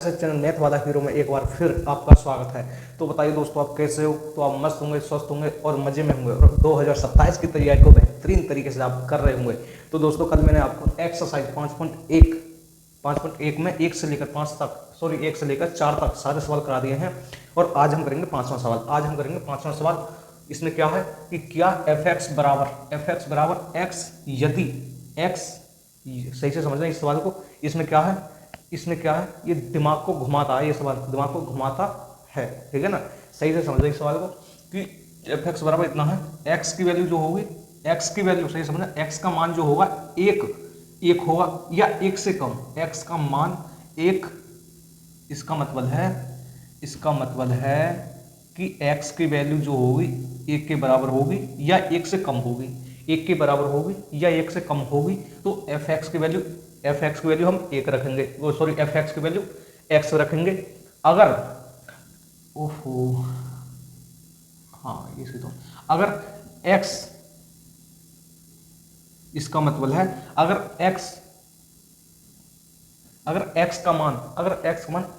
Channel math वाला hero में एक बार फिर आपका स्वागत है। तो बताइए दोस्तों, आप कैसे हो? तो आप मस्त होंगे, स्वस्थ होंगे और मजे में होंगे और 2027 की तैयारी को बेहतरीन तरीके से आप कर रहे होंगे। तो दोस्तों, कल मैंने आपको एक्सरसाइज 5.1 में 1 से लेकर 5 तक, सॉरी 1 से लेकर 4 तक सारे सवाल करा दिए हैं और आज हम करेंगे पांचवा सवाल। आज हम करेंगे पांचवा सवाल। इसमें क्या है कि क्या एफ एक्स बराबर एक्स यदि एक्स, सही से समझना इस सवाल को। इसमें क्या है, ये दिमाग को घुमाता है, ये सवाल दिमाग को घुमाता है, ठीक है ना। सही से समझना इस सवाल को कि एफ एक्स बराबर इतना है, एक्स की वैल्यू जो होगी, एक्स की वैल्यू सही समझना, एक्स का मान जो होगा एक होगा या एक से कम, एक्स का मान एक, इसका मतलब है कि एक्स की वैल्यू जो होगी एक के बराबर होगी या एक से कम होगी, एक के बराबर होगी या एक से कम होगी। तो एफ एक्स की वैल्यू हम एक रखेंगे, वो सॉरी एफ एक्स की वैल्यू एक्स रखेंगे। अगर ओहो हाँ इसे तो अगर एक्स, इसका मतलब है अगर एक्स का मान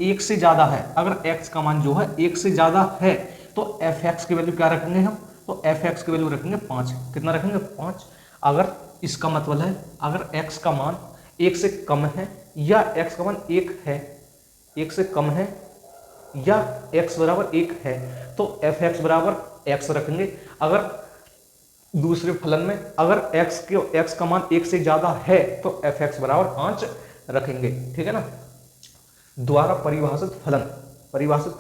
एक से ज्यादा है, अगर एक्स का मान जो है एक से ज्यादा है तो एफ एक्स की वैल्यू क्या रखेंगे हम? तो एफ एक्स की वैल्यू रखेंगे 5। कितना रखेंगे? 5। अगर इसका मतलब है अगर एक्स का मान एक से कम है या एक्स का मान एक से कम है या एक्स बराबर एक है तो एफ एक्स बराबर एक्स रखेंगे। अगर दूसरे फलन में अगर एक्स का मान एक से ज्यादा है तो एफ एक्स बराबर 5 रखेंगे, ठीक है ना। द्वारा परिभाषित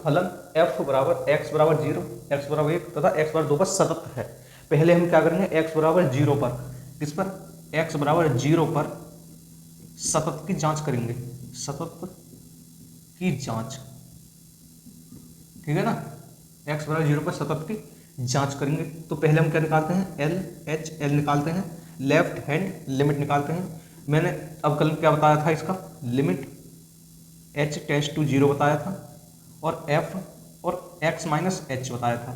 फलन एफ बराबर एक्स बराबर 0, एक्स बराबर 1 तथा एक्स बराबर 2 पर सतत है। पहले हम क्या करेंगे, एक्स बराबर 0 पर, किस पर? एक्स बराबर 0 पर सतत की जांच करेंगे, ठीक है ना। एक्स बराबर 0 पर सतत की जांच करेंगे। तो पहले हम क्या निकालते हैं, एल निकालते हैं, लेफ्ट हैंड लिमिट निकालते हैं। मैंने अब कल क्या बताया था, इसका लिमिट h टेंड्स टू 0 बताया था और f और x माइनस h बताया था।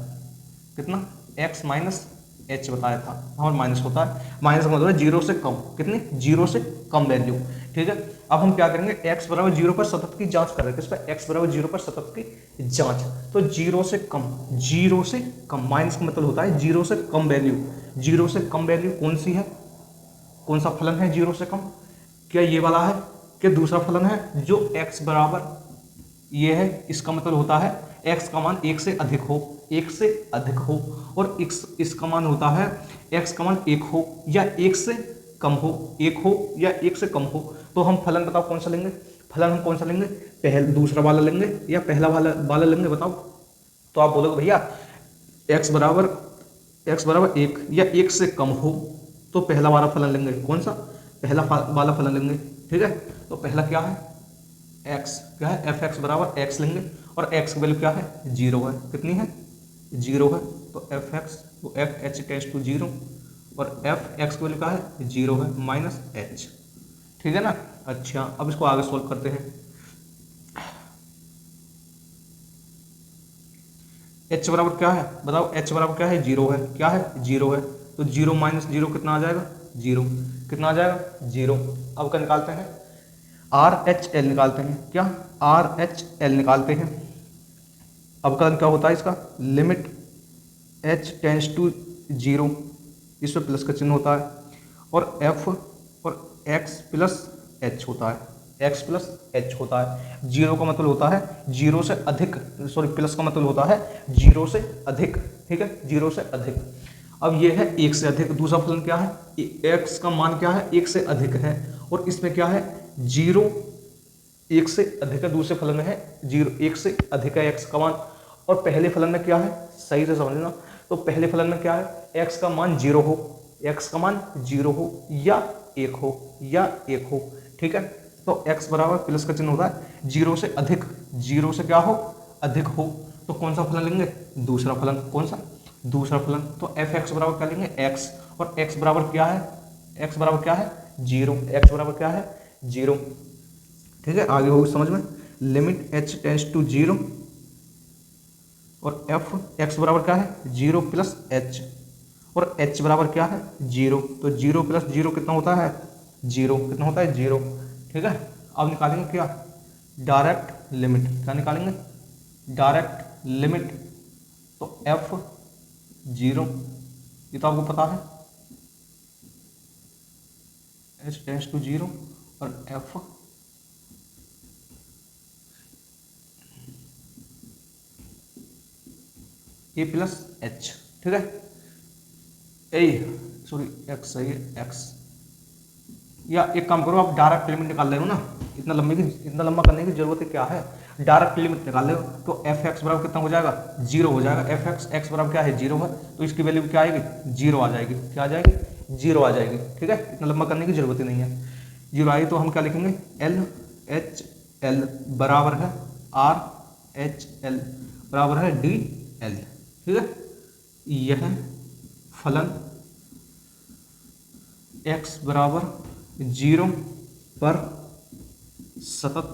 कितना? x माइनस h बताया था, और माइनस होता है, माइनस का मतलब 0 से कम, कितनी? 0 से कम वैल्यू, ठीक है। अब हम क्या करेंगे, x बराबर 0 पर सतत की जांच कर रहे हैं, किस पर? x बराबर 0 पर सतत की जांच। तो 0 से कम, माइनस का मतलब होता है 0 से कम वैल्यू। 0 से कम वैल्यू कौन सी है, कौन सा फलन है 0 से कम? क्या ये वाला है? क्या दूसरा फलन है जो x बराबर ये है? इसका मतलब होता है x का मान एक से अधिक हो, और इसका मान होता है x का मान 1 हो या 1 से कम हो, 1 हो या 1 से कम हो। तो हम फलन बताओ कौन सा लेंगे? दूसरा वाला लेंगे या पहला वाला लेंगे, बताओ। तो आप बोलोगे भैया x बराबर 1 या 1 से कम हो तो पहला वाला फलन लेंगे। कौन सा? पहला वाला फलन लेंगे, ठीक है। तो पहला क्या है, x क्या है, एफ एक्स बराबर x लेंगे और x की वैल्यू क्या है? 0 है। कितनी है? 0 है। तो एफ एक्स, तो एफ एच टेंड्स टू 0 और एफ एक्स की वैल्यू क्या है? 0 है, माइनस h, ठीक है ना। अच्छा, अब इसको आगे सोल्व करते हैं। h बराबर क्या है बताओ? h बराबर क्या है? 0 है। क्या है? 0 है। तो 0 माइनस 0 कितना आ जाएगा? 0। कितना आ जाएगा? 0। अब क्या निकालते हैं? RHL निकालते हैं। क्या? RHL निकालते हैं। अब का क्या होता है इसका? लिमिट h टेंड्स टू 0, इस पर प्लस का चिन्ह होता है, और f और x प्लस h होता है, x प्लस h होता है। 0 का मतलब होता है 0 से अधिक, सॉरी प्लस का मतलब होता है 0 से अधिक, ठीक है, 0 से अधिक। अब ये है 1 से अधिक। दूसरा फलन क्या है, x का मान क्या है? 1 से अधिक है, और इसमें क्या है? 0 1 से अधिक है। दूसरे फलन में है 0 1 से अधिक है x का मान, और पहले फलन में क्या है, सही से समझना। तो पहले फलन में क्या है, x का मान 0 हो, x का मान 0 हो या 1 हो, ठीक है। तो x बराबर प्लस का चिन्ह होता है 0 से अधिक, 0 से क्या हो? अधिक हो। तो कौन सा फलन लेंगे? दूसरा फलन। कौन सा? दूसरा फलन। तो एफ एक्स बराबर क्या लेंगे? x, और x बराबर क्या है? x बराबर क्या है? 0। x बराबर क्या है? 0, ठीक है। आगे होगी समझ में। लिमिट h टेंड्स टू 0 और एफ एक्स बराबर क्या है? 0 प्लस h, और h बराबर क्या है? 0। तो 0 प्लस 0 कितना होता है? 0। कितना होता है? 0, ठीक है। अब निकालेंगे क्या? डायरेक्ट डायरेक्ट लिमिट, क्या निकालेंगे, डायरेक्ट लिमिट, तो एफ 0, ये तो आपको पता है, एच टेंस टू 0 और एफ ए प्लस एच, ठीक है, ए सॉरी एक्स सही है एक्स, या एक काम करो आप डायरेक्ट लिमिट निकाल ले हो ना, इतना लंबा करने की जरूरत है क्या है, डायरेक्ट लिमिट निकाल ले हो, तो एफ एक्स बराबर कितना हो जाएगा, 0 हो जाएगा, एफ एक्स एक्स बराबर क्या है 0 है, तो इसकी वैल्यू क्या आएगी 0 आ जाएगी, क्या आ जाएगी 0 आ जाएगी, ठीक है, इतना लंबा करने की जरूरत ही नहीं है, 0 आई तो हम क्या लिखेंगे एल एच एल बराबर है आर एच एल बराबर है डी एल, ठीक है, यह फलन x बराबर 0 पर सतत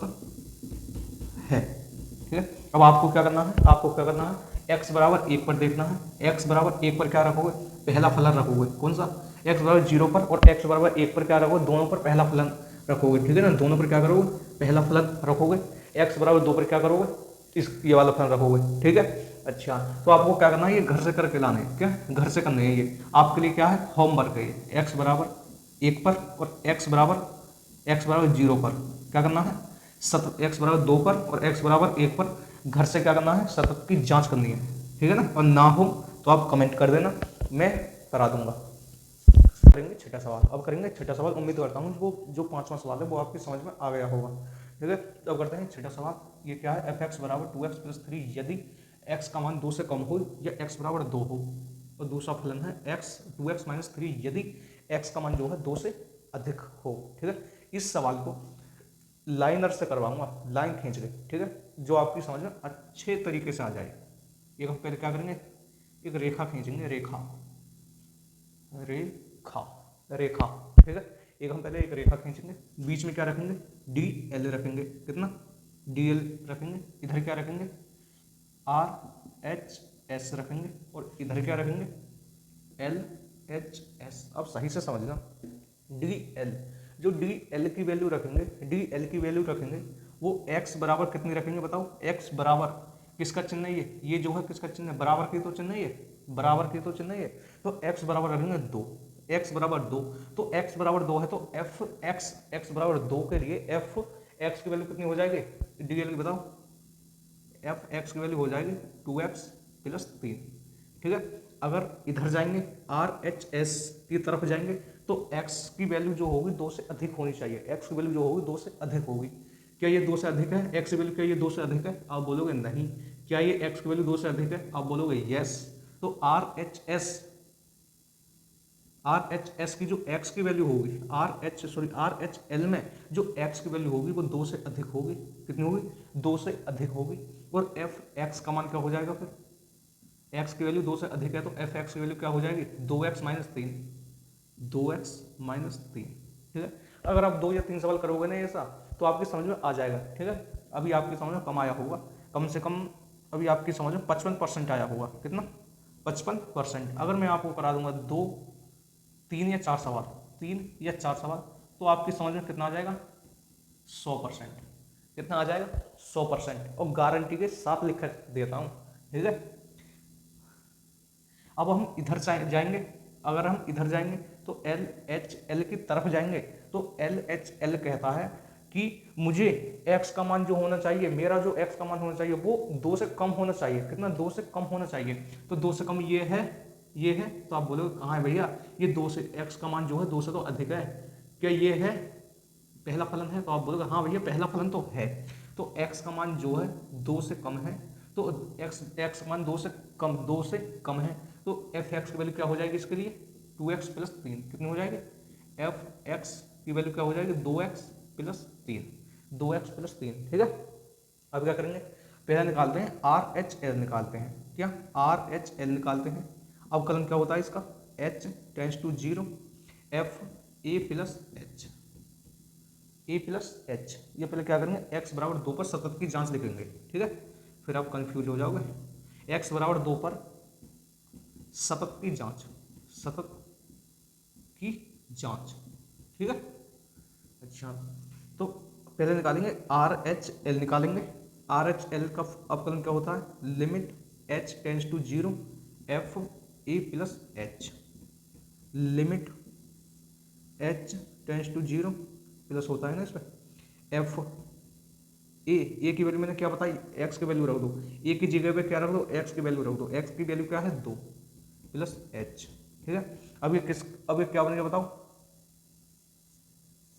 है, ठीक है। अब आपको क्या करना है, x बराबर 1 पर देखना है, x बराबर 1 पर क्या रखोगे, पहला फलन रखोगे, कौन सा, x बराबर 0 पर और x बराबर 1 पर क्या रखोगे, दोनों पर पहला फलन रखोगे, ठीक है ना, दोनों पर क्या करोगे, पहला फलन रखोगे, x बराबर 2 पर क्या करोगे, ये वाला फलन रखोगे, ठीक है। अच्छा, तो आपको क्या करना है, ये घर से करके लाना है, क्या घर से करना है, ये आपके लिए क्या है होमवर्क है, ये x बराबर 1 पर और x बराबर 0 पर क्या करना है, x बराबर 2 पर और x बराबर 1 पर घर से क्या करना है, सतत की जांच करनी है, ठीक है ना, और ना हो तो आप कमेंट कर देना, मैं करा दूंगा। करेंगे छठा सवाल, अब करेंगे छठा सवाल, उम्मीद करता हूँ वो जो 5वां सवाल है वो आपकी समझ में आ गया होगा, ठीक है। तो अब करते हैं छठा सवाल, ये क्या है, एफ एक्स बराबर 2x प्लस 3 यदि x का मान 2 से कम हो या x बराबर 2 हो, और दूसरा फलन है x 2x माइनस 3 यदि x का मान जो है 2 से अधिक हो, ठीक है। इस सवाल को लाइनर से करवाऊंगा, लाइन खींच के, ठीक है, जो आपकी समझ में अच्छे तरीके से आ जाए। एक हम पहले क्या करेंगे, एक रेखा खींचेंगे, रेखा, ठीक है, एक हम पहले एक रेखा खींचेंगे, बीच में क्या रखेंगे, डी एल रखेंगे, कितना डी एल रखेंगे, इधर क्या रखेंगे आर एच एस रखेंगे, और इधर क्या रखेंगे एल एच एस। अब सही से समझना, डी एल, जो डी एल की वैल्यू रखेंगे, वो x बराबर कितनी रखेंगे बताओ, x बराबर किसका चिन्ह है, ये जो है किसका चिन्ह है, बराबर की तो चिन्ह है, बराबर की तो चिन्ह है, तो x बराबर रखेंगे 2, x बराबर 2, तो x बराबर 2 है तो f x बराबर 2 के लिए f x की वैल्यू कितनी हो जाएगी, डी एल की बताओ, एफ एक्स की वैल्यू हो जाएगी 2x प्लस 3, ठीक है। अगर इधर जाएंगे आर एच एस की तरफ जाएंगे तो x की वैल्यू जो होगी 2 से अधिक होनी चाहिए, x की वैल्यू जो होगी 2 से अधिक होगी, क्या ये 2 से अधिक है, x की वैल्यू क्या ये 2 से अधिक है, आप बोलोगे नहीं, क्या ये x की वैल्यू 2 से अधिक है, आप बोलोगे यस, तो आर एच एस की जो x की वैल्यू होगी, आर एच एल में जो x की वैल्यू होगी वो 2 से अधिक होगी, कितनी होगी 2 से अधिक होगी, और एफ एक्स का मान क्या हो जाएगा, फिर x की वैल्यू 2 से अधिक है तो एफ एक्स की वैल्यू क्या हो जाएगी 2x माइनस 3, 2x माइनस 3, ठीक है। अगर आप 2 या 3 सवाल करोगे ना ऐसा तो आपकी समझ में आ जाएगा, ठीक है। अभी आपकी समझ में कम आया होगा, कम से कम अभी आपकी समझ में 55% आया होगा, कितना 55%। अगर मैं आपको करा दूंगा 3 या 4 सवाल, तो आपकी समझ में कितना आ जाएगा 100%, कितना आ जाएगा 100%, और गारंटी के साथ लिख देता हूं, ठीक है। अब हम इधर जाएंगे, अगर हम इधर जाएंगे तो एल एच एल की तरफ जाएंगे तो एल एच एल कहता है कि मुझे x का मान जो होना चाहिए, मेरा जो x का मान होना चाहिए वो 2 से कम होना चाहिए, कितना 2 से कम होना चाहिए, तो 2 से कम ये है, तो आप बोलोगे कहाँ है भैया, ये 2 से x का मान जो है 2 से तो अधिक है, क्या ये है पहला फलन है, तो आप बोलोगे हाँ भैया पहला फलन तो है, तो x का मान जो है 2 से कम है, तो x मान 2 से कम है, तो एफ एक्स की वैल्यू क्या हो जाएगी इसके लिए 2x प्लस 3, कितनी हो जाएगी एफ एक्स की वैल्यू क्या हो जाएगी 2x प्लस 3, 2x प्लस 3, ठीक है। अब क्या करेंगे, पहला निकालते हैं आर एच एल निकालते हैं, क्या आर एच एल निकालते हैं। अब कलन क्या होता है इसका, h tends to 0 f a plus h, ये पहले क्या करेंगे x बराबर 2 पर सतत की जांच लिखेंगे, ठीक है, फिर आप कंफ्यूज हो जाओगे, x बराबर 2 पर सतत की जांच, ठीक है। अच्छा, तो पहले निकालेंगे आर एच एल निकालेंगे, आर एच एल का अवकलन क्या होता है, limit h tends to 0 f a plus h, limit h tends to 0 plus होता है ना इसमें एफ ए की वैल्यू मैंने क्या बताई, एक्स की वैल्यू रख दो, ए की जगह पे क्या रख दो, एक्स की वैल्यू रख दो, एक्स की वैल्यू क्या है 2 प्लस एच, ठीक है। अब ये क्या बन गया बताओ,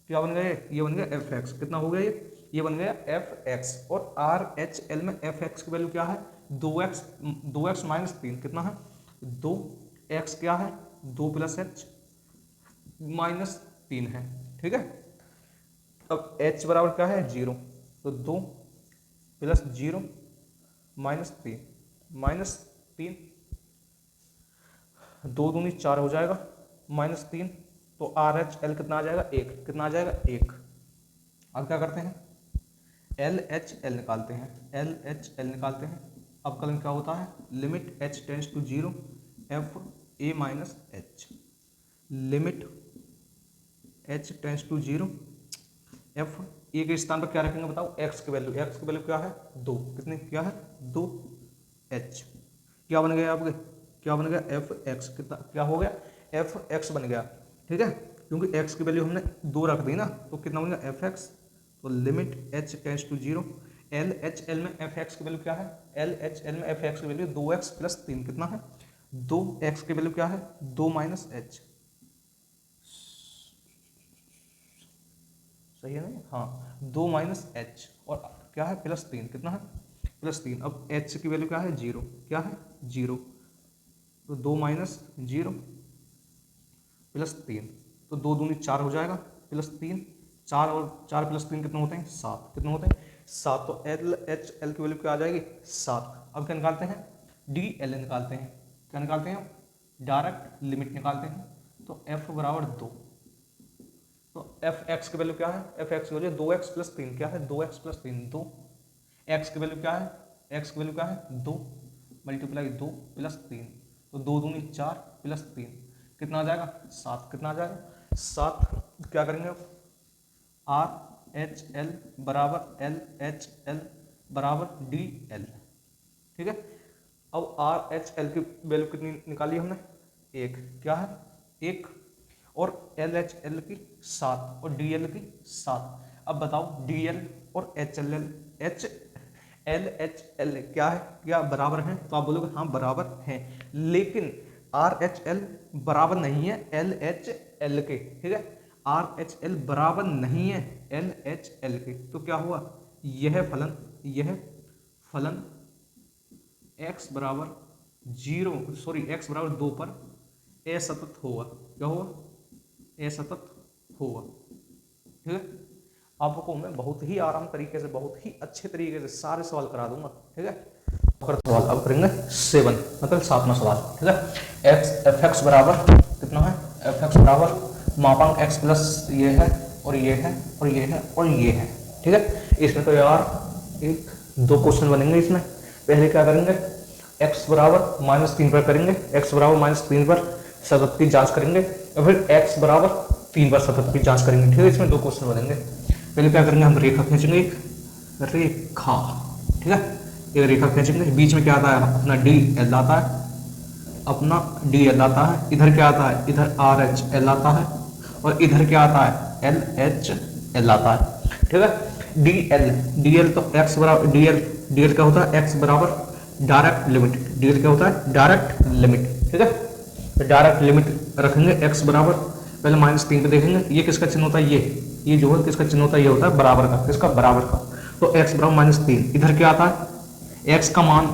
क्या बन गया, ये बन गया एफ एक्स, कितना हो गया ये बन गया एफ एक्स, और आर एच एल में एफ एक्स की वैल्यू क्या है 2x माइनस 3, कितना है 2x, क्या है 2 प्लस एच माइनस 3 है, ठीक है। अब h बराबर क्या है 0, तो 2 प्लस 0 माइनस 3 2 दूनी 4 हो जाएगा, माइनस 3, तो आर एच एल कितना आ जाएगा 1, कितना आ जाएगा 1। अब क्या करते हैं, एल एच एल निकालते हैं, एल एच एल निकालते हैं। अवकलन क्या होता है, limit h tends to 0 f a minus h, limit h tends to 0 f a के स्थान पर क्या रखेंगे बताओ, एक्स की वैल्यू क्या है 2, कितनी क्या है 2 एच, क्या बन गया आपके, क्या बन गया एफ एक्स, कितना क्या हो गया एफ एक्स बन गया, ठीक है, क्योंकि एक्स की वैल्यू हमने 2 रख दी ना, तो कितना बन गया एफ एक्स, तो limit h tends to 0 L H L में एफ एक्स की वैल्यू क्या है, एल एच एल में एफ एक्स की वैल्यू 2x प्लस 3, कितना है 2x की वैल्यू क्या है 2 माइनस एच, सही है ना, हाँ 2 माइनस एच, और क्या है प्लस 3, कितना है प्लस 3। अब h की वैल्यू क्या है 0, क्या है 0, तो 2 माइनस 0 प्लस 3, तो 2 दूनी 4 हो जाएगा, प्लस 3, 4 और 4 प्लस 3 कितने होते हैं 7, कितने होते हैं 7, तो एल एच एल की वैल्यू क्या आ जाएगी 7। अब क्या निकालते हैं, डी एल निकालते हैं, क्या निकालते हैं डायरेक्ट लिमिट निकालते हैं, तो f बराबर 2, तो एफ एक्स की वैल्यू क्या है, एफ एक्स की वैल्यू 2x प्लस 3, क्या है 2x प्लस 3 2, एक्स की वैल्यू क्या है, एक्स की वैल्यू क्या है 2 मल्टीप्लाई 2 प्लस 3, तो 2 दूनी 4 प्लस 3, कितना आ जाएगा 7, कितना आ जाएगा 7। क्या करेंगे अब, आर एच एल बराबर एल एच एल बराबर डी एल, ठीक है। अब आर एच एल की वैल्यू कितनी निकाली हमने 1, क्या है 1, और एल एच एल की 7 और डी एल की 7। अब बताओ डी एल और एच एल एच एल क्या है, क्या बराबर हैं, तो आप बोलोगे हाँ बराबर हैं, लेकिन आर एच एल बराबर नहीं है एल एच एल के, ठीक है, आर एच एल बराबर नहीं है एल एच एल के, तो क्या हुआ यह फलन x बराबर 2 पर असतत होगा, क्या होगा असतत होगा, ठीक है। आपको मैं बहुत ही आराम तरीके से, बहुत ही अच्छे तरीके से सारे सवाल करा दूंगा, ठीक है। सवाल अब करेंगे 7, मतलब 7वां सवाल, ठीक है। एफ एक्स बराबर कितना है, एफ एक्स बराबर मापांक x प्लस ये है और ये है और ये है और ये है, ठीक है। इसमें तो यार 1-2 क्वेश्चन बनेंगे इसमें। पहले क्या करेंगे, x बराबर -3 पर करेंगे, x बराबर -3 पर सतत की जांच करेंगे, और फिर x बराबर 3 पर सतत की जांच करेंगे, ठीक है। इसमें 2 क्वेश्चन बनेंगे। पहले क्या करेंगे, हम रेखा खींचेंगे, एक रेखा, ठीक है, एक रेखा खींचेंगे, बीच में क्या आता है अपना डी एल आता है, अपना डी एल आता है, इधर क्या आता है, इधर आर एच एल आता है, और इधर क्या आता है एल एच एल आता है, ठीक है। डी एल तो एक्स बराबर डी एल क्या होता है, एक्स बराबर डायरेक्ट लिमिट, डी एल क्या होता है डायरेक्ट लिमिट, ठीक है। तो डायरेक्ट लिमिट रखेंगे, एक्स बराबर पहले -3 पे देखेंगे, ये किसका चिन्ह होता है, ये जो है किसका चिन्ह होता है, ये होता है बराबर का, किसका बराबर का, तो x बराबर -3, इधर क्या आता है x का मान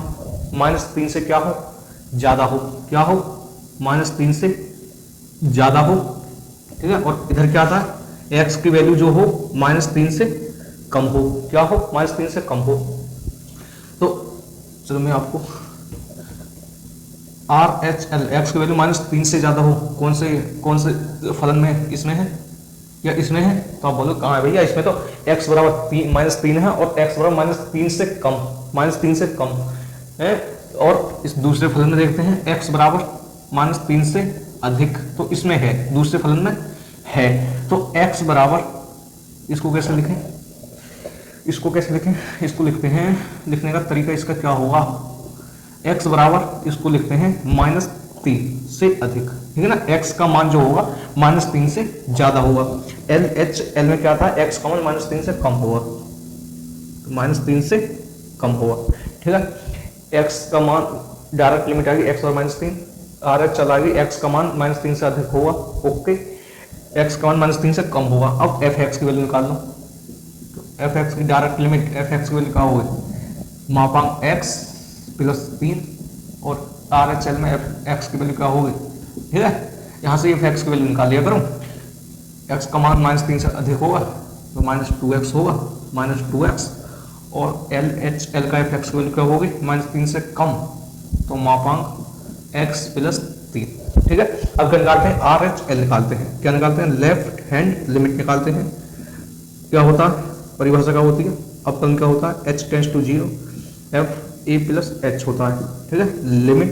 -3 से क्या हो ज्यादा हो, क्या हो -3 से ज्यादा हो, ठीक है। और इधर क्या आता है x की वैल्यू जो हो -3 से कम हो, क्या हो -3 से कम हो। तो चलो मैं आपको आर एच एल एक्स की वैल्यू -3 से ज्यादा हो, कौन से फलन में, इसमें है या इसमें है, तो आप बोलो कहाँ है भैया, इसमें तो x बराबर -3 है और x बराबर -3 से कम, -3 से कम है। और इस दूसरे फलन में देखते हैं x बराबर -3 से अधिक, तो इसमें है, दूसरे फलन में है, तो x बराबर, इसको कैसे लिखें, इसको कैसे लिखें, इसको लिखते हैं, लिखने का तरीका इसका क्या होगा, x बराबर इसको लिखते हैं -3 से अधिक, ठीक है ना। x का मान जो होगा -3 से ज्यादा होगा। एल में क्या था, x का मान -3 से कम होगा, तो -3 से कम होगा, ठीक है। x का मान डायरेक्ट लिमिट आ गई x और -3, आर एच चला गई, x का मान -3 से अधिक होगा, ओके। x का मान -3 से कम होगा। अब एफ एक्स की वैल्यू निकाल लो, तो एफ एक्स की डायरेक्ट लिमिट एफ एक्स की वैल्यू क्या होगी, मापांक x प्लस 3 और आर एच एल में एफ एक्स की वैल्यू क्या होगी, ठीक है। यहाँ से एफ एक्स की वैल्यू निकाल लिया करूँ, x का मान -3 से अधिक होगा तो -2x होगा, -2x, और एल एच एल का एफ एक्स की वैल्यू क्या होगी, -3 से कम, तो मापांक x प्लस 3, ठीक है। अब क्या निकालते हैं, आर एच एल निकालते हैं, क्या निकालते हैं, लेफ्ट हैंड लिमिट निकालते हैं। क्या होता है, परिभाषा क्या होती है, अपन क्या होता है, h tends to 0 f a plus h होता है, ठीक है। लिमिट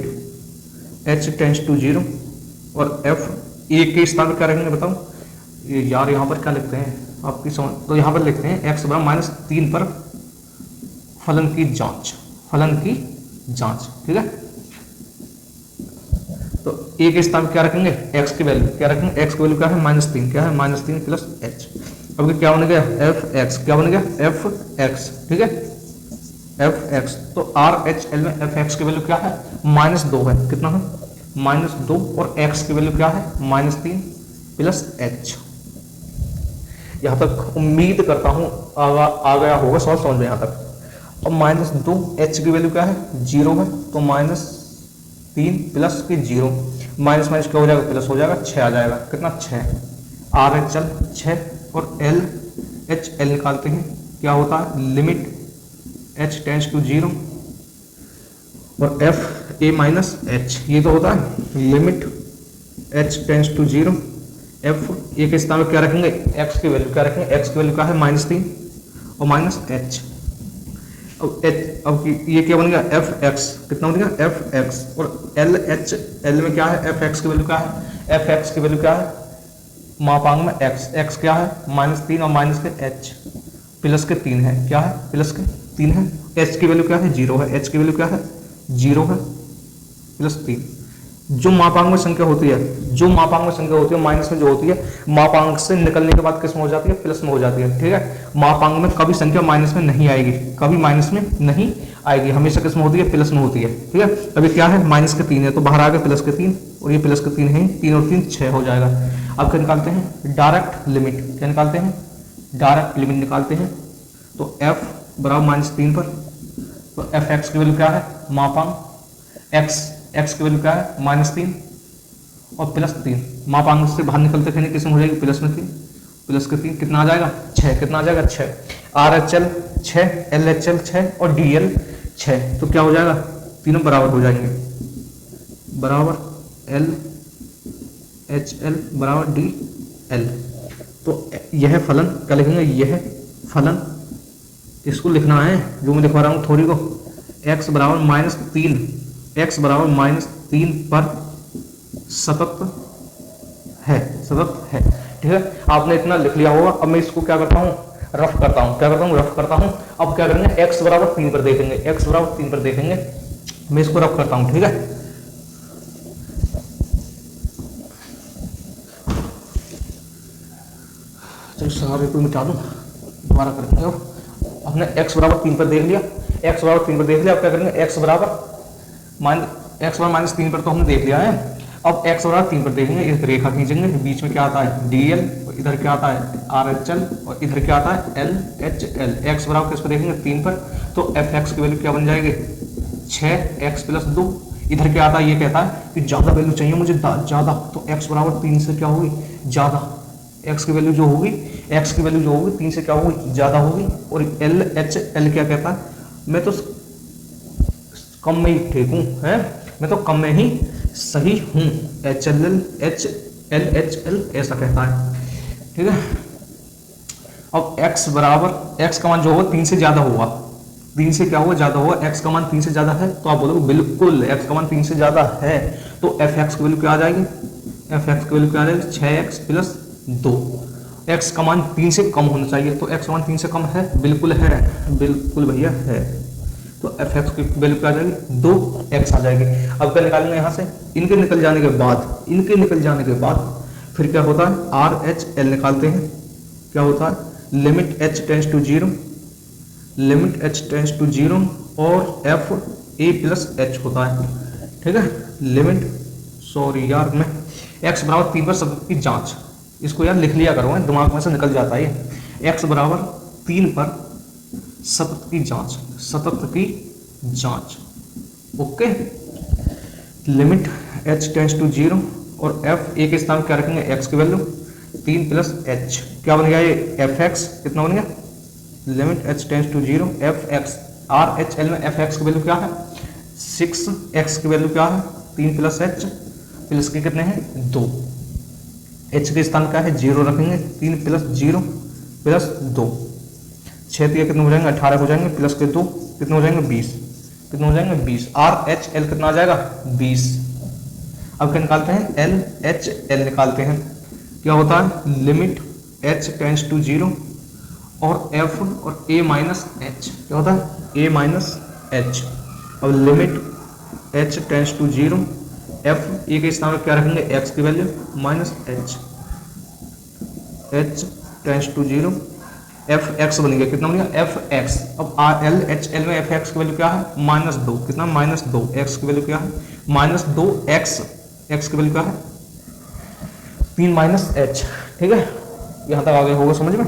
h टेंड्स टू 0 और एफ ए के स्थान पर क्या रखेंगे बताओ, यार यहाँ पर क्या लिखते हैं आपकी समझ, तो यहाँ पर लिखते हैं x बराबर -3 पर फलन की जांच, फलन की जांच, ठीक है। तो ए के स्थान क्या रखेंगे, x की वैल्यू क्या रखेंगे, x की वैल्यू क्या है -3, क्या है -3 प्लस h। अब क्या बन गया, एफ एक्स, क्या बन गया, एफ एक्स, ठीक है, एफ एक्स। तो आर एच एल में एफ एक्स की वैल्यू क्या है, -2 है, कितना है, -2, और x की वैल्यू क्या है, -3 प्लस h। यहां तक उम्मीद करता हूं आ गया होगा सवाल समझ में यहाँ तक। अब -2, h की वैल्यू क्या है, 0 है, तो -3 प्लस की 0, माइनस माइनस क्या हो जाएगा, प्लस हो जाएगा, 6 आ जाएगा, कितना, 6। आर एच एल 6 और एल एच एल निकालते हैं, क्या होता है, लिमिट h टेंड्स टू 0 और एफ ए माइनस एच, ये तो होता है limit h tends to 0, f a के स्थान में क्या रखेंगे, x की वैल्यू क्या रखेंगे, x की वैल्यू क्या है, -3 और -h। अब ये क्या बन गया, एफ एक्स, कितना बन गया, एफ एक्स, और एल एच एल में क्या है, एफ एक्स की वैल्यू क्या है, एफ एक्स की वैल्यू क्या है, मापांक में x, x क्या है, -3 और माइनस के h प्लस के 3 है, क्या है, प्लस के 3 है, h की वैल्यू क्या है, 0 है, h की वैल्यू क्या है, 0 है, प्लस 3। जो मापांक में संख्या होती है, जो मापांक में संख्या होती है माइनस में जो होती है, मापांक से निकलने के बाद किस में हो जाती है, प्लस में हो जाती है, ठीक है। मापांक में कभी संख्या माइनस में नहीं आएगी, कभी माइनस में नहीं आएगी, हमेशा किस में होती है, प्लस में होती है, ठीक है। अभी क्या है, -3 है, तो बाहर आ गया प्लस के 3, और ये प्लस के 3 है, 3 और 3 6 हो जाएगा। अब क्या निकालते हैं, डायरेक्ट लिमिट, क्या निकालते हैं, डायरेक्ट लिमिट निकालते हैं। तो f बराबर -3 पर, तो एफ एक्स की वैल्यू क्या है, मापांक x की वैल्यू क्या है, -3 और प्लस 3, मापांक से बाहर निकलते कहने किस में हो जाएगी, प्लस में 3, प्लस के 3 कितना आ जाएगा, 6, कितना आ जाएगा, 6। Are H L 6, L H L 6 और डी एल 6, तो क्या हो जाएगा, तीनों बराबर हो जाएंगे, बराबर एल एच एल बराबर डी एल। तो यह फलन क्या लिखेंगे, यह फलन, इसको लिखना है जो मैं दिखा रहा हूँ थोड़ी को, x बराबर -3, x बराबर -3 पर सतत है, सतत है, ठीक है। आपने इतना लिख लिया होगा। अब मैं इसको क्या करता हूँ, रफ करता हूँ, क्या करता हूँ, रफ करता हूँ। अब क्या करेंगे, x बराबर 3 पर देखेंगे, x बराबर 3 पर देखेंगे, मैं इसको रफ करता हूँ, ठीक है। चलो सारे को मिटा दूँ, दोबारा करते हो। हमने x बराबर 3 पर देख लिया, x बराबर 3 पर देख लिया। अब क्या करेंगे, x बराबर -3 पर तो हमने देख लिया है। अब x बराबर 3 पर देखेंगे, एक रेखा खींचेंगे, बीच में क्या आता है, dl, और इधर क्या आता है, rhl, और इधर क्या आता है, lhl। x बराबर किस पर देखेंगे, 3 पर, तो fx की वैल्यू क्या बन जाएगी, 6x प्लस 2। इधर क्या आता है, ये कहता है कि ज्यादा वैल्यू चाहिए मुझे, ज्यादा, तो x बराबर 3 से क्या होगी, ज्यादा, x की वैल्यू जो होगी, x की वैल्यू जो होगी 3 से क्या होगी, ज्यादा होगी। और lhl क्या कहता है, मैं तो कम में ही ठीक हूँ, है, मैं तो कम में ही सही हूँ, lhl ऐसा कहता है, ठीक है। अब x बराबर, x का मान जो होगा 3 से ज्यादा होगा, 3 से क्या होगा, ज्यादा होगा, x का मान 3 से ज्यादा है, तो आप बोलोगे बिल्कुल x का मान 3 से ज्यादा है, तो एफ एक्स की वैल्यू क्या आ जाएगी, एफ एक्स की वैल्यू क्या आ जाएगी, 6x प्लस 2। एक्स का मान 3 से कम होना चाहिए, तो एक्स का मान 3 से कम है, बिल्कुल है, बिल्कुल भैया है। तो एफ एक्स की वैल्यू क्या आ जाएगी, 2x आ जाएगी। अब क्या निकालेंगे यहाँ से, इनके निकल जाने के बाद फिर क्या होता है, आर एच एल निकालते हैं। क्या होता है, limit h tends to zero और एफ ए प्लस एच होता है, ठीक है। लिमिट, सॉरी यार, मैं x बराबर 3 पर सतत की जांच, इसको यार लिख लिया करो, दिमाग में से निकल जाता है ये। x बराबर 3 पर सतत की जांच, okay. Limit h tends to zero और f ए के स्थान क्या रखेंगे, x की वैल्यू 3 प्लस h, क्या बन गया ये एफ एक्स, कितना बन गया, limit h tends to zero f x, R H L में एफ एक्स की वैल्यू क्या है 6, x की वैल्यू क्या है 3 प्लस h प्लस के कितने हैं 2, h के स्थान क्या है 0 रखेंगे, 3 प्लस 0 प्लस 2, 6 कितने हो जाएंगे 18 हो जाएंगे, प्लस के 2 कितने हो जाएंगे 20, कितने हो जाएंगे 20, आर एच एल कितना आ जाएगा 20। अब क्या निकालते हैं, एल एच एल निकालते हैं। क्या होता है, limit h tends to zero और f और a माइनस एच, क्या होता है a माइनस एच। अब limit h tends to zero, f a के स्थान में क्या रखेंगे x की value minus h, h tends to zero f x बन गया, कितना बन गया एफ एक्स। अब आर एल एच एल में एफ एक्स की वैल्यू क्या है -2, कितना -2, एक्स की वैल्यू क्या है -2 एक्स, एक्स की वैल्यू क्या है 3 माइनस एच, ठीक है, यहाँ तक आगे होगा समझ में।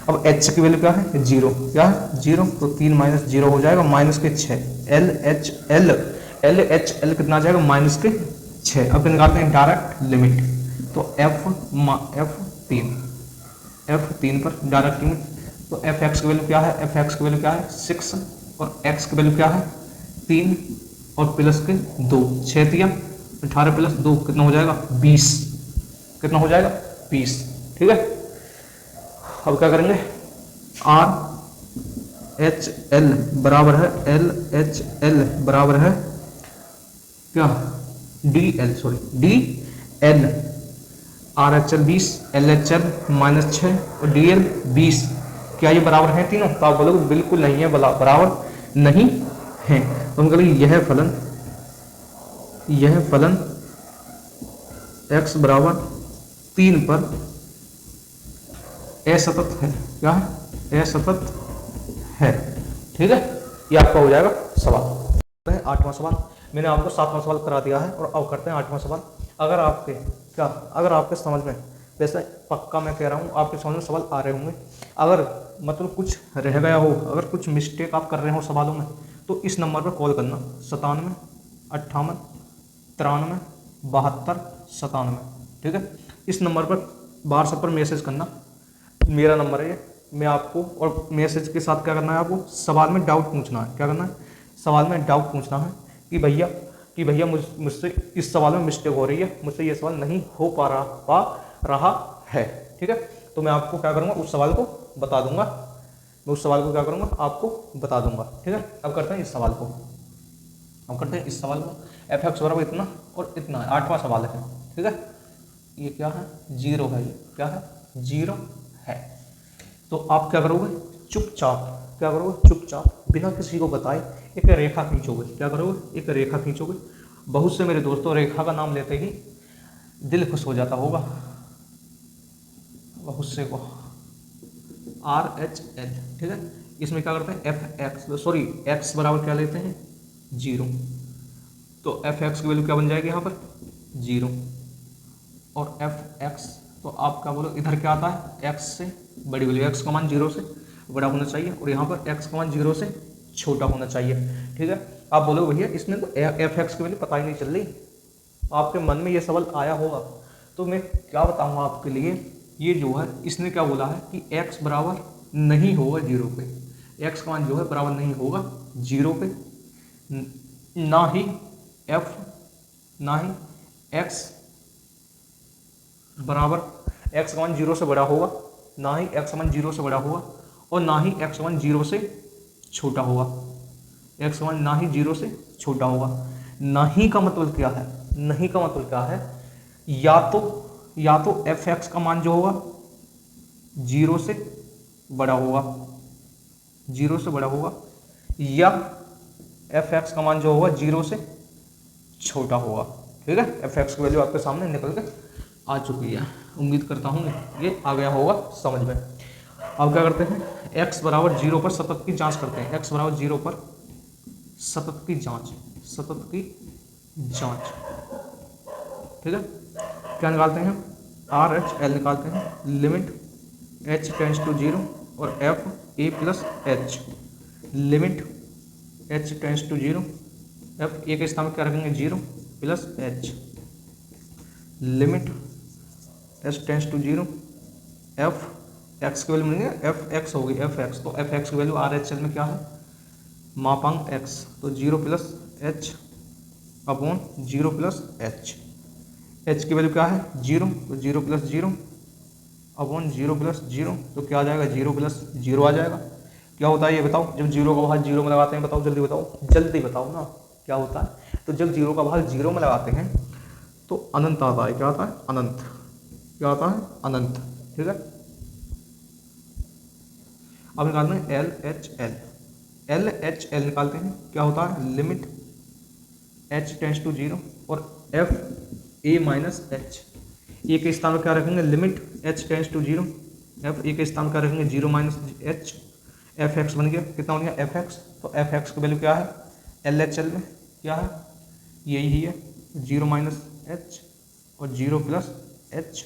अब एच की वैल्यू क्या है 0, क्या है 0, तो 3 माइनस 0 हो जाएगा माइनस के 6, L H L, L H L कितना आ जाएगा माइनस के 6। अब निकालते हैं डायरेक्ट लिमिट, तो एफ 3 पर डायरेक्ट लिमिट, तो एफ एक्स की वैल्यू क्या है, एफ एक्स की वैल्यू क्या है 6 और एक्स की वैल्यू क्या है 3 और प्लस के 2, 6 दिया 18 प्लस 2 कितना हो जाएगा 20, कितना हो जाएगा 20, ठीक है। अब क्या करेंगे, आर एच एल बराबर है, एल एच एल बराबर है क्या D L, sorry D L, R H L 20, L H L -6 और डी एल 20, क्या ये बराबर है तीनों, तो आप बोलोगे बिल्कुल नहीं है, बराबर नहीं है। तो हम कहेंगे यह फलन x बराबर 3 पर असतत है, क्या है असतत है, ठीक है। ये आपका हो जाएगा सवाल। 8वां सवाल, मैंने आपको 7वां सवाल करा दिया है और अब करते हैं 8वां सवाल। अगर आपके समझ में, वैसे पक्का मैं कह रहा हूँ आपके समझ में सवाल आ रहे होंगे, अगर मतलब कुछ रह गया हो, अगर कुछ मिस्टेक आप कर रहे हो सवालों में, तो इस नंबर पर कॉल करना 97 58 93 72 97, ठीक है। इस नंबर पर व्हाट्सएप पर मैसेज करना, मेरा नंबर है ये, मैं आपको, और मैसेज के साथ क्या करना है आपको, सवाल में डाउट पूछना है। क्या करना है, सवाल में डाउट पूछना है कि भैया मुझसे इस सवाल में मिस्टेक हो रही है, मुझसे ये सवाल नहीं हो पा रहा है, ठीक है। तो मैं आपको क्या करूँगा, उस सवाल को बता दूंगा, मैं उस सवाल को क्या करूँगा आपको बता दूंगा, ठीक है। अब करते हैं इस सवाल को, एफ एक्स बराबर इतना और इतना है, 8वां सवाल है, ठीक है। ये क्या है 0 है, ये क्या है 0 है। तो आप क्या करोगे, चुपचाप बिना किसी को बताए एक रेखा खींचोगे। क्या करोगे, एक रेखा खींचोगे। बहुत से मेरे दोस्तों रेखा का नाम लेते ही दिल खुश हो जाता होगा, बहुत से को, आर एच एल, ठीक है। इसमें क्या करते हैं एफ एक्स, सॉरी एक्स बराबर क्या लेते हैं 0, तो एफ एक्स की वैल्यू क्या बन जाएगी यहाँ पर 0 और एफ एक्स, तो आप क्या बोलो, इधर क्या आता है एक्स से बड़ी वैल्यू, एक्स का मान 0 से बड़ा होना चाहिए और यहाँ पर एक्स का मान 0 से छोटा होना चाहिए, ठीक है। आप बोलो भैया इसमें तो एफ एक्स की वैल्यू पता ही नहीं चल रही, आपके मन में ये सवाल आया होगा, तो मैं क्या बताऊँगा आपके लिए। ये जो है इसने क्या बोला है कि x बराबर नहीं होगा 0 पे, x का मान जो है बराबर नहीं होगा 0 पे, ना ही x बराबर x का मान 0 से बड़ा होगा, ना ही x का मान 0 से बड़ा होगा और ना ही x का मान 0 से छोटा होगा, x का मान ना ही 0 से छोटा होगा। नहीं का मतलब क्या है, नहीं का मतलब क्या है, या तो एफ एक्स का मान जो होगा जीरो से बड़ा होगा, जीरो से बड़ा होगा, या एफ एक्स का मान जो होगा जीरो से छोटा होगा। ठीक है, एफ एक्स की वैल्यू आपके सामने निकल के आ चुकी है। उम्मीद करता हूँ ये आ गया होगा समझ में। अब क्या करते हैं, x बराबर जीरो पर सतत की जांच करते हैं। x बराबर जीरो पर सतत की जांच, सतत की जांच। ठीक है, क्या निकालते हैं, आर एच एल निकालते हैं। Limit h tends to zero और f a plus h, limit h tends to zero, f a के स्थान में क्या रखेंगे zero plus h, limit h tends to zero, f x की वैल्यू मिलेंगे, एफ एक्स होगी एफ एक्स, तो एफ एक्स की वैल्यू आर एच एल में क्या है, मापांक x, तो zero plus h upon zero plus h। h की वैल्यू क्या है जीरो, तो zero plus zero upon zero plus zero, तो क्या आ जाएगा जीरो प्लस जीरो आ जाएगा। क्या होता है ये बताओ, जब जीरो का भाग जीरो में लगाते हैं, बताओ जल्दी बताओ, जल्दी बताओ ना क्या होता है। तो जब जीरो का भाग जीरो में लगाते हैं तो अनंत आता है। क्या आता है, अनंत। क्या आता है, अनंत। ठीक है, अब निकालते हैं L H L, L H L निकालते हैं। क्या होता है, limit h tends to zero और f a minus h, a के स्थान में क्या रखेंगे, limit h tends to zero, f a के स्थान में क्या रखेंगे zero minus h, f x बन गया। कितना बन गया, एफ एक्स, तो एफ एक्स की वैल्यू क्या है एल एच एल में, क्या है यही ही है, जीरो माइनस एच और जीरो प्लस एच,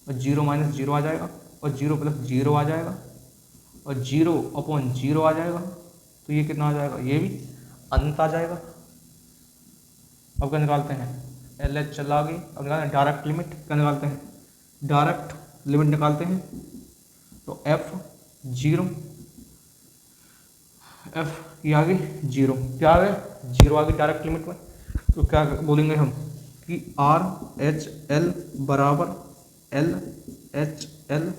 और जीरो माइनस जीरो आ जाएगा और जीरो प्लस जीरो आ जाएगा और जीरो अपॉन जीरो आ जाएगा, तो ये कितना आ जाएगा, ये भी अनंत आ जाएगा। अब क्या निकालते हैं, एल एच चल आ गई। अब निकालते हैं डायरेक्ट लिमिट, क्या निकालते हैं, डायरेक्ट लिमिट निकालते हैं। तो एफ जीरो, एफ ये आ गई जीरो, क्या आ गया जीरो आ गई डायरेक्ट लिमिट में। तो क्या बोलेंगे हम कि आर एच एल बराबर एल एच एल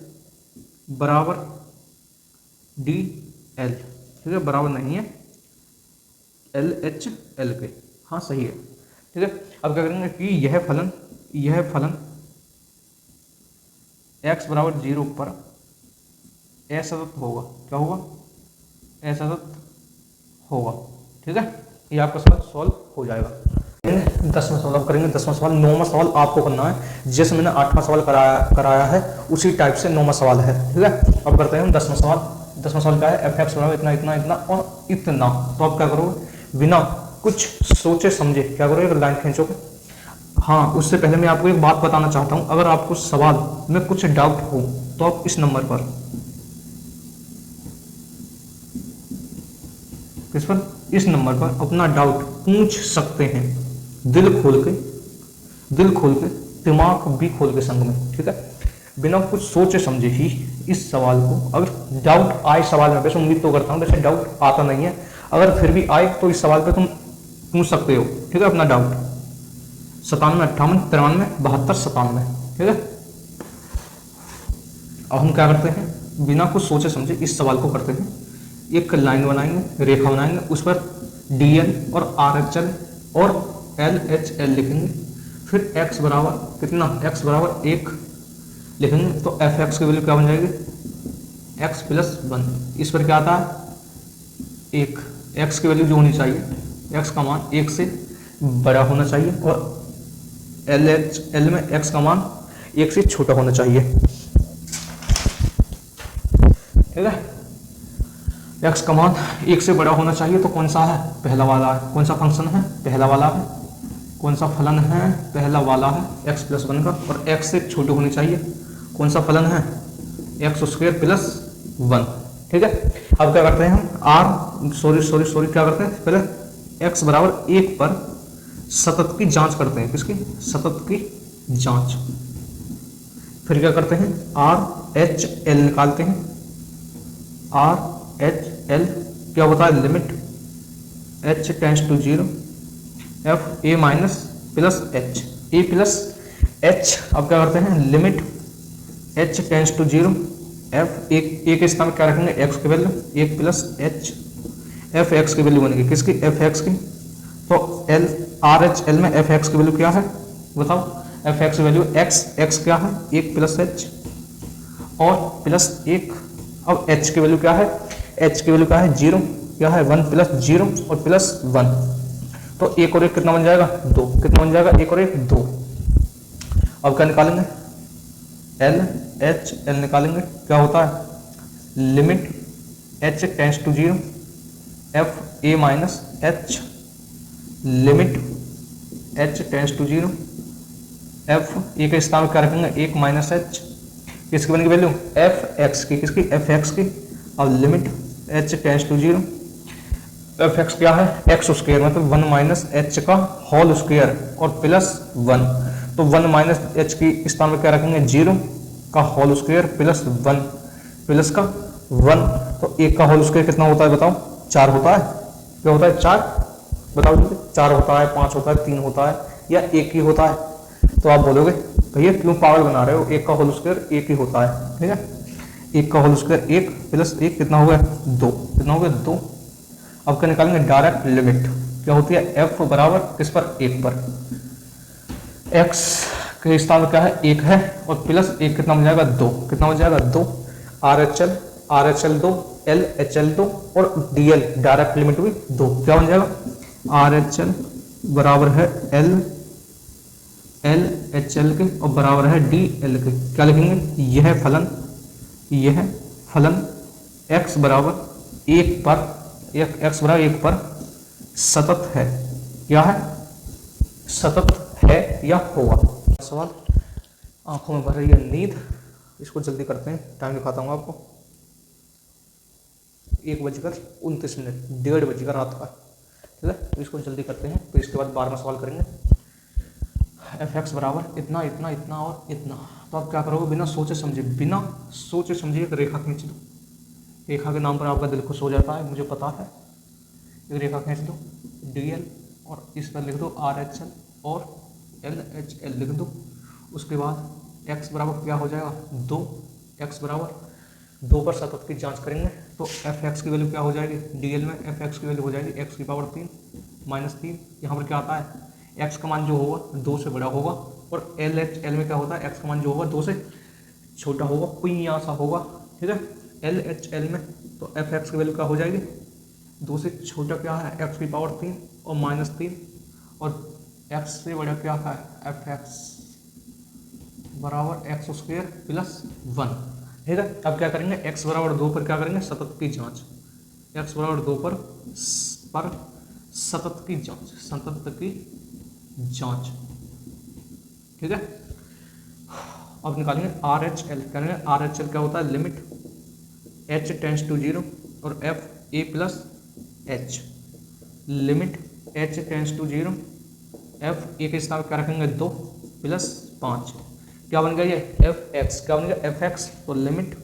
बराबर डी एल। ठीक है, बराबर नहीं है एल एच एल के, हाँ सही है। ठीक है, अब क्या करेंगे कि यह फलन x बराबर जीरो पर असतत होगा। क्या होगा, असतत होगा। ठीक है, ये आपका सवाल सॉल्व हो जाएगा। 10वां सवाल अब करेंगे। 10वां सवाल, 9वां सवाल आपको करना है, जैसे मैंने 8वां सवाल कराया है उसी टाइप से 9वां सवाल है। ठीक है, अब करते हैं हम 10वां सवाल। 10वां सवाल क्या है, एफ एक्स बराबर इतना इतना इतना और इतना। तो आप क्या करोगे, बिना कुछ सोचे समझे क्या करोगे, एक लाइन खींचोगे। हाँ, उससे पहले मैं आपको एक बात बताना चाहता हूँ, अगर आपको सवाल में कुछ डाउट हो तो आप इस नंबर पर, किस पर, इस नंबर पर अपना डाउट पूछ सकते हैं, दिल खोल के, दिमाग भी खोल के संग में। ठीक है, बिना कुछ सोचे समझे ही इस सवाल को, अगर डाउट आए सवाल में, वैसे उम्मीद तो करता हूँ वैसे डाउट आता नहीं है, अगर फिर भी आए तो इस सवाल पे तुम पूछ सकते हो। ठीक है, अपना डाउट 97 58 93 72 97। ठीक है, अब हम क्या करते हैं, बिना कुछ सोचे समझे इस सवाल को करते हैं। एक लाइन बनाएंगे, रेखा बनाएंगे, उस पर डी एल और आर एच एल और एल एच एल लिखेंगे। फिर x बराबर कितना, x बराबर 1 लिखेंगे, तो एफ एक्स की वैल्यू क्या बन जाएगी, x प्लस 1। इस पर क्या आता है 1, x की वैल्यू जो होनी चाहिए, x का मान 1 से बड़ा होना चाहिए और एल एच एल में x का मान 1 से छोटा होना चाहिए। ठीक है, x का मान 1 से बड़ा होना चाहिए, तो कौन सा है, पहला वाला है। कौन सा फंक्शन है, पहला वाला है। कौन सा फलन है, पहला वाला है, x प्लस 1 का, और x से छोटे होने चाहिए। कौन सा फलन है, एक्स स्क्वायर प्लस 1। ठीक है, अब क्या करते हैं हम, क्या करते हैं, पहले x बराबर 1 पर सतत की जांच करते हैं। किसकी, सतत की जांच। फिर क्या करते हैं, आर एच एल निकालते हैं। आर एच एल क्या होता है, limit h tends to zero, f a minus plus h, a plus h. अब क्या करते हैं, limit h tends to zero, f a के स्थान में क्या रखेंगे, x की value 1 plus h, f x की वैल्यू बनेगी किसकी, एफ एक्स की। तो एल आर एच एल में एफ एक्स की वैल्यू क्या है बताओ, एफ एक्स की वैल्यू एक्स क्या है 1 प्लस एच, और प्लस 1। अब h की वैल्यू क्या है, h की वैल्यू क्या है 0, क्या है 1 प्लस 0 और प्लस 1, तो 1 और 1 कितना बन जाएगा 2, कितना बन जाएगा 1 और 1 2। अब क्या निकालेंगे L H L निकालेंगे, क्या होता है limit h tends to 0 f a minus h, limit h tends to 0 f a के स्थान में क्या रखेंगे 1 माइनस h, किसकी बनेगी वैल्यू एफ एक्स की, किसकी एफ एक्स की। और limit h tends to 0, f x क्या है एक्स स्क्वायर मतलब 1 माइनस एच का होल स्क्वायर और प्लस 1, तो 1 माइनस एच की स्थान में क्या रखेंगे 0 का होल स्क्वायर प्लस 1, प्लस का 1, तो 1 का होल स्क्वायर कितना होता है बताओ 4 होता है, क्या होता है 4, बताओ जी 4 होता है 5 होता है 3 होता है या 1 ही होता है। तो आप बोलोगे भैया क्यों पागल बना रहे हो, 1 का होल स्क्वायर 1 ही होता है, ठीक है 1 का होल स्क्वायर 1 प्लस 1 कितना हो गया 2, कितना हो गया 2। अब क्या निकालेंगे डायरेक्ट लिमिट, क्या होती है f बराबर किस पर 1 पर, x के स्थान में क्या है 1 है और प्लस 1 कितना बन जाएगा 2, कितना बन जाएगा 2, RHL 2 LHL 2 और DL डायरेक्ट लिमिट भी 2, क्या बन जाएगा RHL बराबर है LHL के और बराबर है DL के, क्या लिखेंगे यह फलन x बराबर 1 पर, x बराबर 1 पर सतत है, क्या है सतत है या होगा। सवाल आंखों में भर रही है नींद, इसको जल्दी करते हैं, टाइम दिखाता हूँ आपको 1:29, 1:30 बजेगा रात का, ठीक है तो इसको जल्दी करते हैं, तो इसके बाद 12वां सवाल करेंगे। एफ एक्स बराबर इतना इतना इतना और इतना, तो आप क्या करोगे बिना सोचे समझे एक रेखा खींच दो, रेखा के नाम पर आपका दिल खुश हो जाता है मुझे पता है, एक रेखा खींच दो DL और इस पर लिख दो RHL और LHL लिख दो, उसके बाद x बराबर क्या हो जाएगा 2, x बराबर 2 पर सतत की जांच करेंगे तो एफ एक्स की वैल्यू क्या हो जाएगी DL में एफ एक्स की वैल्यू हो जाएगी x की पावर 3 माइनस 3, यहाँ पर क्या आता है x का मान जो होगा 2 से बड़ा होगा और LHL में क्या होता है x का मान जो होगा 2 से छोटा होगा, कोई यहाँ सा होगा, ठीक है LHL में तो एफ एक्स की वैल्यू क्या हो जाएगी 2 से छोटा क्या है x की पावर 3 और माइनस 3 और x से बड़ा क्या है एफ एक्स बराबर x स्क्वायर प्लस 1, ठीक है। अब क्या करेंगे x बराबर 2 पर क्या करेंगे सतत की जांच, x बराबर 2 पर सतत की जांच, ठीक है। अब निकालेंगे RHL, करेंगे RHL क्या होता है लिमिट h टेंस टू 0 और f a plus h, limit h tends to 0 f a के स्थान क्या रखेंगे 2 प्लस 5, क्या बन गया ये एफ एक्स, क्या बन गया एफ एक्स, तो limit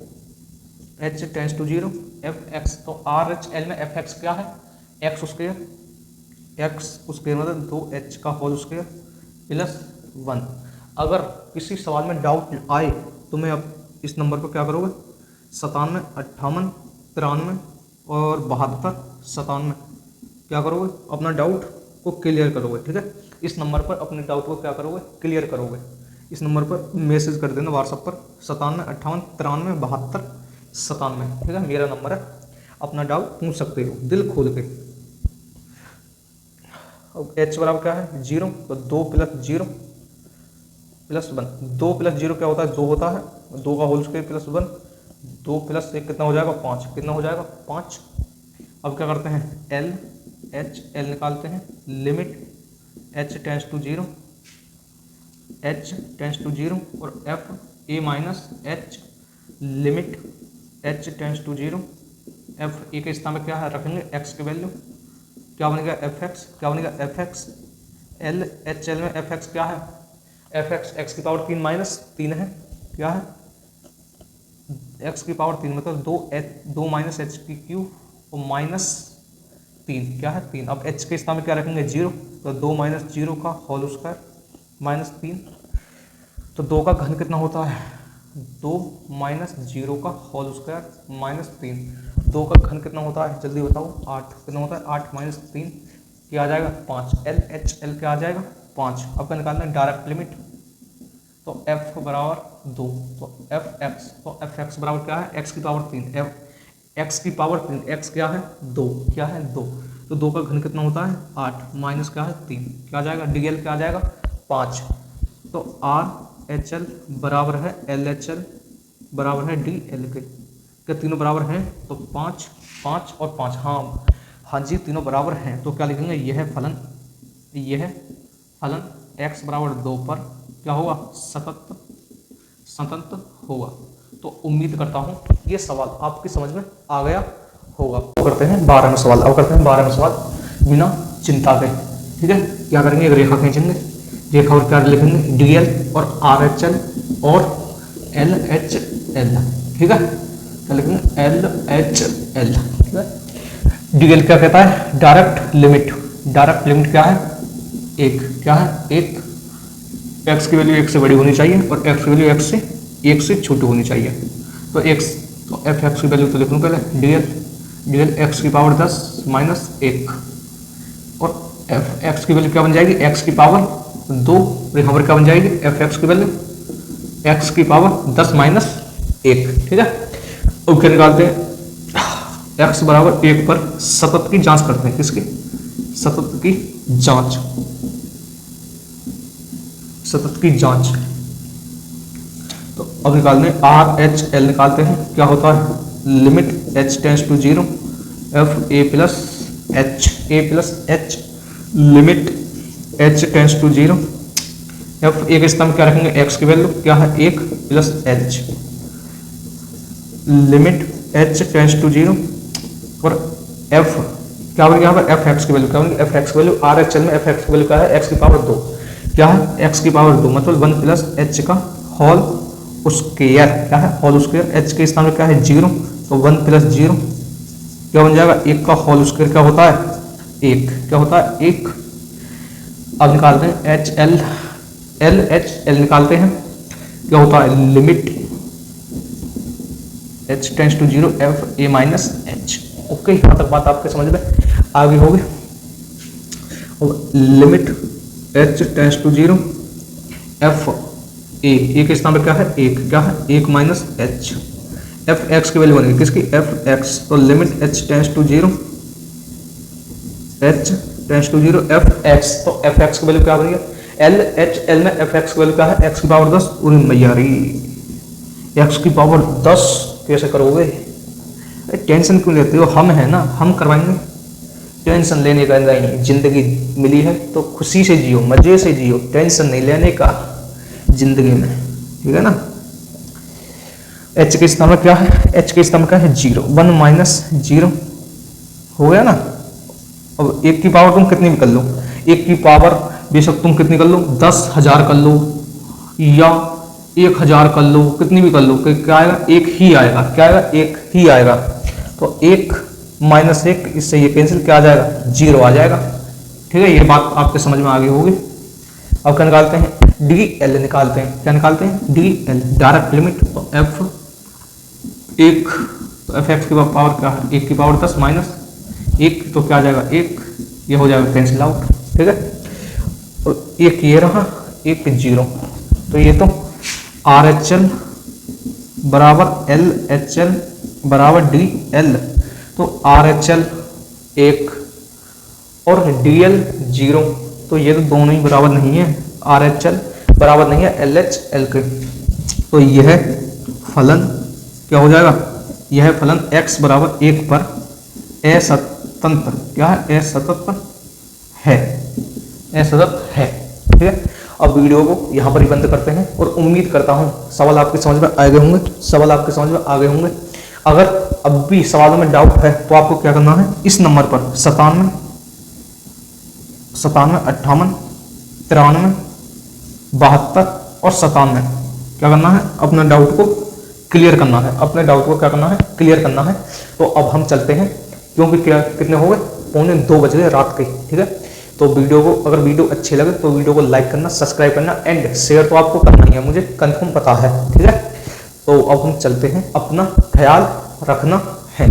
h tends to 0 f x, तो RHL में एफ एक्स क्या है एक्स स्क्वायर मतलब 2h का होल स्क्वायर प्लस 1। अगर किसी सवाल में डाउट आए तो मैं अब इस नंबर पर क्या करोगे 97 58 93 और 72 97 क्या करोगे अपना डाउट को क्लियर करोगे, ठीक है। इस नंबर पर अपने डाउट को क्या करोगे क्लियर करोगे, इस नंबर पर मैसेज कर देना व्हाट्सएप पर 97 58 93 72 97, ठीक है मेरा नंबर है, अपना डाउट पूछ सकते हो दिल खोल के। अब h बराबर क्या है 0, तो 2 प्लस 0 प्लस 1, 2 प्लस 0 क्या होता है 2 होता है, 2 का होल स्क्वायर प्लस 1, 2 प्लस 1 कितना हो जाएगा 5, कितना हो जाएगा 5। अब क्या करते हैं LHL निकालते हैं, लिमिट h टेंस टू 0 और f a minus h, limit h tends to 0 f a के स्थान में क्या है रखेंगे x की वैल्यू, क्या बनेगा एफ एक्स, क्या बनेगा एफ एक्स, LHL में एफ एक्स क्या है एफ एक्स एक्स की पावर 3 माइनस 3 है, क्या है एक्स की पावर 3 मतलब 2 माइनस एच की क्यूब और माइनस 3 क्या है 3। अब h के स्थान में क्या रखेंगे 0, तो 2 माइनस 0 का होल स्क्वायर माइनस 3, तो 2 का घन कितना होता है 2 माइनस 0 का होल स्क्वायर माइनस 3, 2 का घन कितना होता है जल्दी बताओ 8, कितना होता है 8 माइनस 3 क्या आ जाएगा 5, LHL क्या आ जाएगा 5। अब क्या निकालना है डायरेक्ट लिमिट, तो एफ बराबर 2, तो एफ एक्स, तो एफ एक्स बराबर क्या है, एक्स की पावर 3, एफ एक्स की पावर 3, एक्स क्या है 2, क्या है 2, तो 2 का घन कितना होता है 8, माइनस क्या है 3, क्या आ जाएगा डीएल क्या आ जाएगा 5, तो आर एच एल बराबर है एल एच एल बराबर है डी एल के, क्या तीनों बराबर हैं, तो 5 5 और 5, हाँ जी तीनों बराबर हैं, तो क्या लिखेंगे यह फलन x बराबर 2 पर क्या होगा सतत होगा। तो उम्मीद करता हूँ ये सवाल आपकी समझ में आ गया होगा। करते हैं 12वें सवाल, अब करते हैं 12वें सवाल बिना चिंता के, ठीक है। क्या करेंगे, एक रेखा खींचेंगे, रेखा और क्या लिखेंगे डीएल और आरएचएल और एलएचएल, ठीक है, क्या लिखेंगे एलएचएल, ठीक है। डीएल क्या कहता है, डायरेक्ट लिमिट क्या है 1, क्या है 1, एक्स की वैल्यू 1 से बड़ी होनी चाहिए और एक्स की वैल्यू 1 से छोटी होनी चाहिए, तो एक्स, तो एफ एक्स की वैल्यू तो लिख लूँ पहले डीएल एक्स की पावर 10 माइनस 1 और एफ एक्स की वैल्यू क्या बन जाएगी एक्स की पावर 2, यहाँ पर क्या बन जाएगी एफ एक्स की वैल्यू एक्स की पावर 10 माइनस 1, ठीक है। अब क्या निकालते हैं, एक्स बराबर 1 पर सतत की जांच करते हैं, किसकी सतत की जांच, तो अब निकालते हैं आर एच एल निकालते हैं, क्या होता है limit h tends to 0 f a plus h limit h tends to 0 f a के स्थान में क्या रखेंगे एक्स की वैल्यू क्या है 1 plus h limit h tends to 0 और एफ क्या बन गया यहाँ पर एफ एक्स की वैल्यू क्या बन गई एफ एक्स की वैल्यू आर एच एल में एफ एक्स की वैल्यू क्या है एक्स की पावर 2, क्या है एक्स की पावर 2 मतलब 1 प्लस एच का होल स्क्वायर, क्या है होल स्क्वायर, एच के स्थान में क्या है 0, तो 1 प्लस 0 क्या बन जाएगा 1 का होल स्क्वायर, क्या होता है 1, क्या होता है 1। अब निकालते हैं एच एल एच एल निकालते हैं, क्या होता है limit h tends to 0 f a minus h, okay, यहाँ तक बात आपके समझ में आगे होगी। Limit h tends to 0 f a के स्थान पर क्या है 1, क्या है 1 माइनस एच, एफ एक्स की वैल्यू बनेगी किसकी एफ एक्स, तो limit h tends to 0 f x, तो एफ एक्स की वैल्यू क्या बनेगी एल एच एल में एफ एक्स की वैल्यू क्या है एक्स की पावर 10, पूरी मैया एक्स की पावर 10 कैसे करोगे, टेंशन क्यों लेते हो, हम है ना हम करवाएंगे, टेंशन लेने का नहीं, जिंदगी मिली है तो खुशी से जियो, मजे से जियो, टेंशन नहीं लेने का जिंदगी में, ठीक है ना। एच के स्थान में क्या है एच के स्थान में क्या है 0, 1 माइनस 0 हो गया ना। अब 1 की पावर तुम कितनी भी कर लो, 1 की पावर बेशक तुम कितनी कर लो 10,000 कर लो या 1000 कर लो, कितनी भी कर लो, क्या आएगा 1 ही आएगा, क्या आएगा 1 ही आएगा, तो 1 माइनस 1 इससे ये कैंसिल, क्या आ जाएगा 0 आ जाएगा, ठीक है। ये बात आपके समझ में आ गई होगी। अब क्या निकालते हैं डी एल निकालते हैं, क्या निकालते हैं डी एल डायरेक्ट लिमिट, तो एफ 1 तो एफ एक्स की पावर क्या है 1 की पावर 10 माइनस 1, तो क्या आ जाएगा 1, ये हो जाएगा कैंसिल आउट, ठीक है। और 1 ये रहा 1 0, तो ये तो आर एच एल बराबर एल एच एल बराबर डी एल, तो आर एच एल 1 और डी एल 0, तो ये तो दोनों ही बराबर नहीं है, आर एच एल बराबर नहीं है एल एच एल के, तो यह फलन क्या हो जाएगा, यह फलन x बराबर 1 पर असतत, क्या है असतत है, ठीक है। अब वीडियो को यहाँ पर ही बंद करते हैं और उम्मीद करता हूँ सवाल आपके समझ में आ गए होंगे, अगर अब भी सवालों में डाउट है तो आपको क्या करना है, इस नंबर पर 97 58 93 72 और 97 क्या करना है, अपना डाउट को क्लियर करना है, अपने डाउट को क्या करना है क्लियर करना है। तो अब हम चलते हैं, क्योंकि क्या कितने हो गए 1:45 बज गए रात के, ठीक है। तो वीडियो को अगर वीडियो अच्छी लगे तो वीडियो को लाइक करना, सब्सक्राइब करना एंड शेयर तो आपको करना ही है, मुझे कंफर्म पता है, ठीक है। तो अब हम चलते हैं, अपना ख्याल रखना है।